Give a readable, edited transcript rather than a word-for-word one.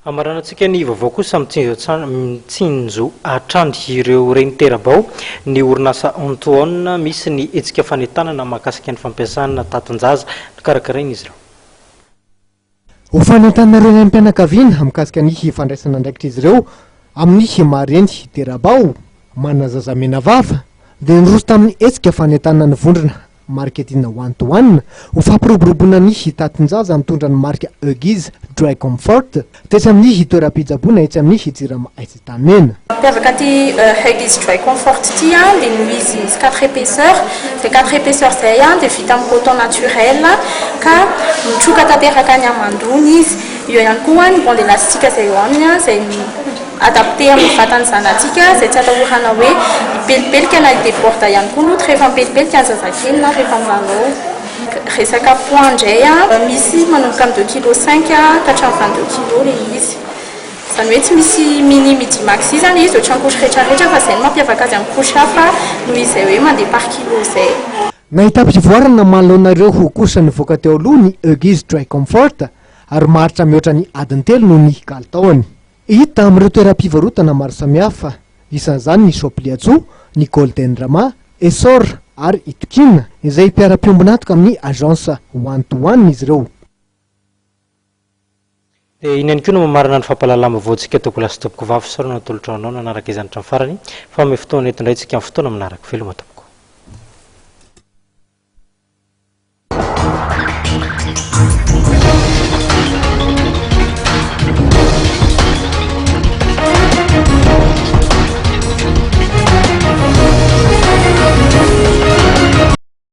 Amaranantsika ny vaovao kosa mitsinjo atrandry ireo reny terabao ny orinasa Antoine misy ny etsika fanentanana mahakasika ny fampiasana tatonjaza karakarainy izy ireo. Ho fanentanana ireo renim-pianakaviana mikasika ny fandraisana andraikitra izy ireo amin'ny mareny terabao manazazamena vava dia niroso tamin'ny etsika fanentanana ny vondrona marketing one-to-one ho fampiroboroboana ny tatonjaza mitondra ny marika Egize Dry Comfort tesy amin'ny toeram-pitsaboana etsy amin'ny Jirama Aitsimena. Mampiavaka ty Egize Dry Comfort ty dia noho izy misy 4 épaisseurs, de 4 épaisseurs zay de vita amin'ny coton naturel ka mitroka tanteraka ny amandony izy. Io ihany koa ny bande élastique zay eo aminy zay adapté amin'ny vatany zanatika zay tsy atahorana hoe ipelipelika na idéborde ihany koa loatra rehefa mipelipelika ny zazakely na rehefa manao. Resaka poids ndray misy manomboka amin'ny 2,5 kg ka hatramin'ny 22 kg le izy. Zany hoe tsy misy mini midi max izy zany izy ohatran'ny couche rehetrarehetra fa zay no mampiavaka azy amin'ny couche hafa noho izy zay hoe mandeha par kilo zay. Nahita ampivoarana manaloanareo ho kosa nivoaka teo aloha ny Egize Dry Comfort ary maritra mihoatra ny adiny 3 noho ny kalitaony. Hita amin'ireo toeram-pivarotana maro samihafa isan'izany ny Sopliatso, ny Golden Rama, Essor ary Itokina izay mpiara-piombonatoka amin'ny agence one-to-one izy ireo. Iny ihany koa no mamarina ny fampalalama voantsika toko lasa topoko vavy sorana tolotra anao nanaraka izany hatramin'ny farany fa amin'ny fotoana eto indray tsika amin'ny fotoana manaraka veloma tompoko.